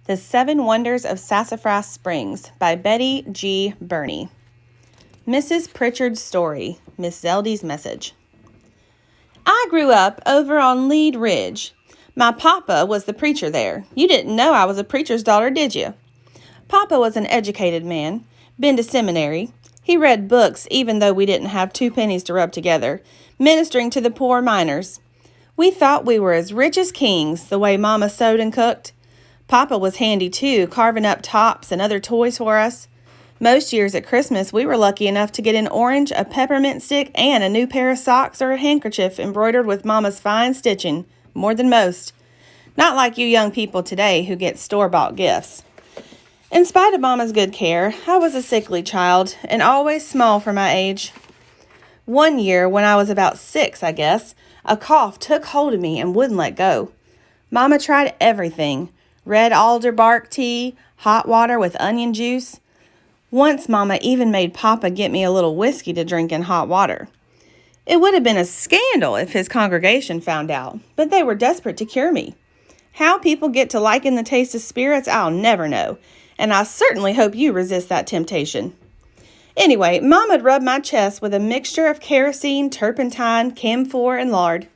The Seven Wonders of Sassafras Springs by Betty G. Burney. Mrs. Pritchard's Story, Miss Zeldy's Message. I grew up over on Lead Ridge. My papa was the preacher there. You didn't know I was a preacher's daughter, did you? Papa was an educated man, been to seminary. He read books even though we didn't have 2 pennies to rub together, ministering to the poor miners. We thought we were as rich as kings, the way Mama sewed and cooked. Papa was handy too, carving up tops and other toys for us. Most years at Christmas, we were lucky enough to get an orange, a peppermint stick, and a new pair of socks or a handkerchief embroidered with Mama's fine stitching, more than most. Not like you young people today who get store-bought gifts. In spite of Mama's good care, I was a sickly child and always small for my age. One year, when I was about 6, I guess, a cough took hold of me and wouldn't let go. Mama tried everything. Red alder bark tea, hot water with onion juice. Once Mama even made Papa get me a little whiskey to drink in hot water. It would have been a scandal if his congregation found out, but they were desperate to cure me. How people get to liking the taste of spirits, I'll never know, and I certainly hope you resist that temptation. Anyway, Mama'd rub my chest with a mixture of kerosene, turpentine, camphor, and lard.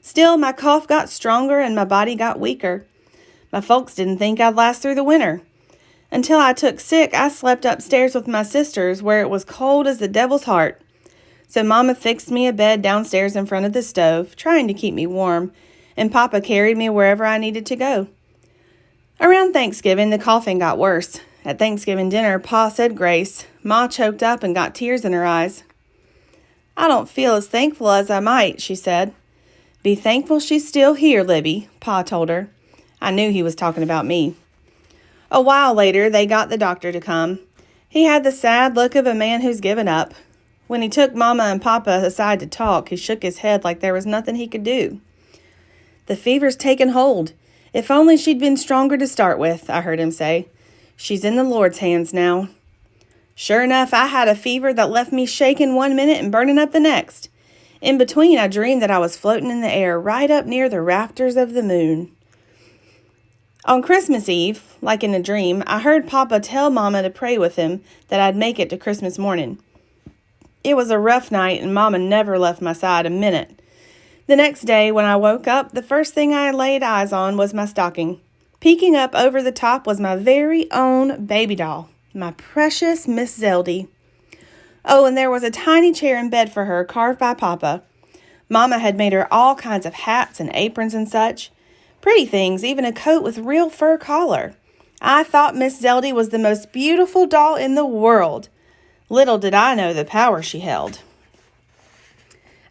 Still, my cough got stronger and my body got weaker. My folks didn't think I'd last through the winter. Until I took sick, I slept upstairs with my sisters where it was cold as the devil's heart. So Mama fixed me a bed downstairs in front of the stove, trying to keep me warm, and Papa carried me wherever I needed to go. Around Thanksgiving, the coughing got worse. At Thanksgiving dinner, Pa said grace. Ma choked up and got tears in her eyes. I don't feel as thankful as I might, she said. Be thankful she's still here, Libby, Pa told her. I knew he was talking about me. A while later, they got the doctor to come. He had the sad look of a man who's given up. When he took Mama and Papa aside to talk, he shook his head like there was nothing he could do. The fever's taken hold. If only she'd been stronger to start with, I heard him say. She's in the Lord's hands now. Sure enough, I had a fever that left me shaking one minute and burning up the next. In between, I dreamed that I was floating in the air right up near the rafters of the moon. On Christmas Eve, like in a dream, I heard Papa tell Mama to pray with him that I'd make it to Christmas morning. It was a rough night and Mama never left my side a minute. The next day, when I woke up, the first thing I laid eyes on was my stocking. Peeking up over the top was my very own baby doll, my precious Miss Zeldy. Oh, and there was a tiny chair in bed for her, carved by Papa. Mama had made her all kinds of hats and aprons and such. Pretty things, even a coat with real fur collar. I thought Miss Zeldy was the most beautiful doll in the world. Little did I know the power she held.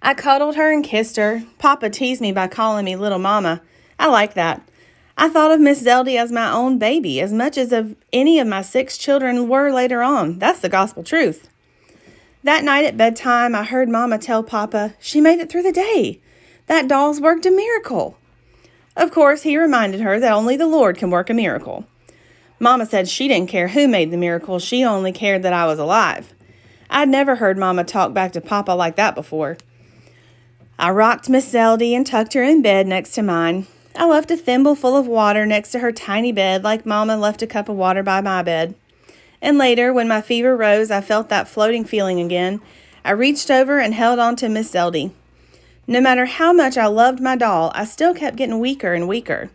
I cuddled her and kissed her. Papa teased me by calling me Little Mama. I like that. I thought of Miss Zeldy as my own baby, as much as of any of my 6 children were later on. That's the gospel truth. That night at bedtime, I heard Mama tell Papa she made it through the day. That doll's worked a miracle. Of course, he reminded her that only the Lord can work a miracle. Mama said she didn't care who made the miracle, she only cared that I was alive. I'd never heard Mama talk back to Papa like that before. I rocked Miss Zeldy and tucked her in bed next to mine. I left a thimble full of water next to her tiny bed like Mama left a cup of water by my bed. And later, when my fever rose, I felt that floating feeling again. I reached over and held on to Miss Zeldy. No matter how much I loved my doll, I still kept getting weaker and weaker.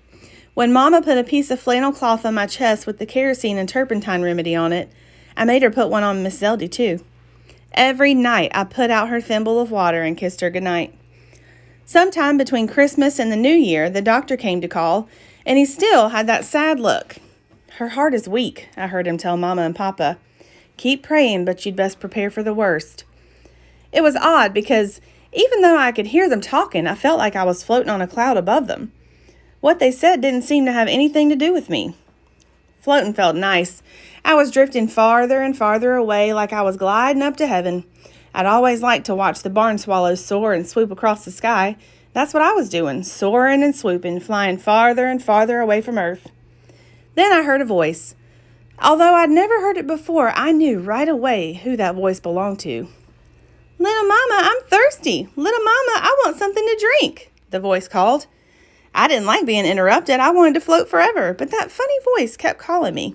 When Mama put a piece of flannel cloth on my chest with the kerosene and turpentine remedy on it, I made her put one on Miss Zeldy too. Every night I put out her thimble of water and kissed her goodnight. Sometime between Christmas and the New Year, the doctor came to call, and he still had that sad look. Her heart is weak, I heard him tell Mama and Papa. Keep praying, but you'd best prepare for the worst. It was odd because even though I could hear them talking, I felt like I was floating on a cloud above them. What they said didn't seem to have anything to do with me. Floating felt nice. I was drifting farther and farther away like I was gliding up to heaven. I'd always liked to watch the barn swallows soar and swoop across the sky. That's what I was doing, soaring and swooping, flying farther and farther away from Earth. Then I heard a voice. Although I'd never heard it before, I knew right away who that voice belonged to. Little Mama, I'm thirsty. Little Mama, I want something to drink, the voice called. I didn't like being interrupted. I wanted to float forever, but that funny voice kept calling me.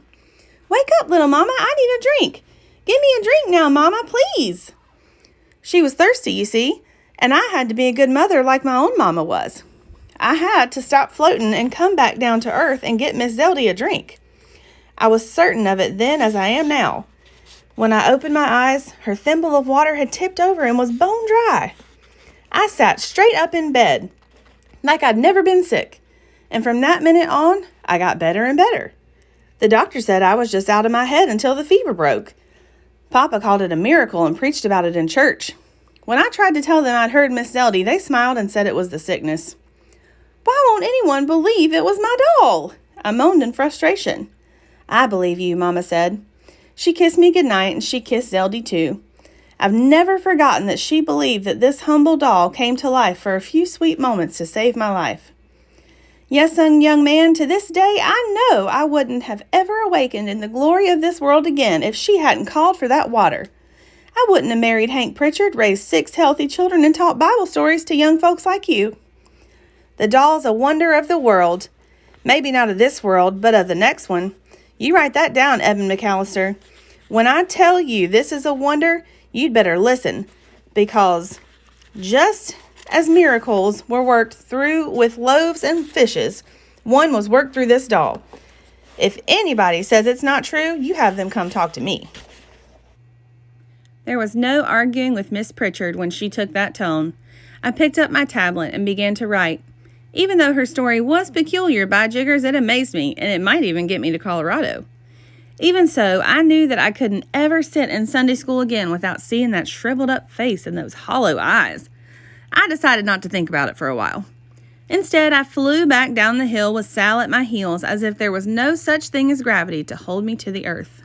Wake up, little mama, I need a drink. Give me a drink now, mama, please. She was thirsty, you see, and I had to be a good mother like my own mama was. I had to stop floating and come back down to earth and get Miss Zeldy a drink. I was certain of it then as I am now. When I opened my eyes, her thimble of water had tipped over and was bone dry. I sat straight up in bed, like I'd never been sick, and from that minute on, I got better and better. The doctor said I was just out of my head until the fever broke. Papa called it a miracle and preached about it in church. When I tried to tell them I'd heard Miss Zeldy, they smiled and said it was the sickness. Why won't anyone believe it was my doll? I moaned in frustration. I believe you, Mama said. She kissed me goodnight, and she kissed Zeldy too. I've never forgotten that she believed that this humble doll came to life for a few sweet moments to save my life. Yes, young man, to this day I know I wouldn't have ever awakened in the glory of this world again if she hadn't called for that water. I wouldn't have married Hank Pritchard, raised 6 healthy children, and taught Bible stories to young folks like you. The doll's a wonder of the world. Maybe not of this world, but of the next one. You write that down, Eben McAllister. When I tell you this is a wonder, you'd better listen, because just as miracles were worked through with loaves and fishes, one was worked through this doll. If anybody says it's not true, you have them come talk to me. There was no arguing with Miss Pritchard when she took that tone. I picked up my tablet and began to write. Even though her story was peculiar, by jiggers, it amazed me, and it might even get me to Colorado. Even so, I knew that I couldn't ever sit in Sunday school again without seeing that shriveled up face and those hollow eyes. I decided not to think about it for a while. Instead, I flew back down the hill with Sal at my heels as if there was no such thing as gravity to hold me to the earth.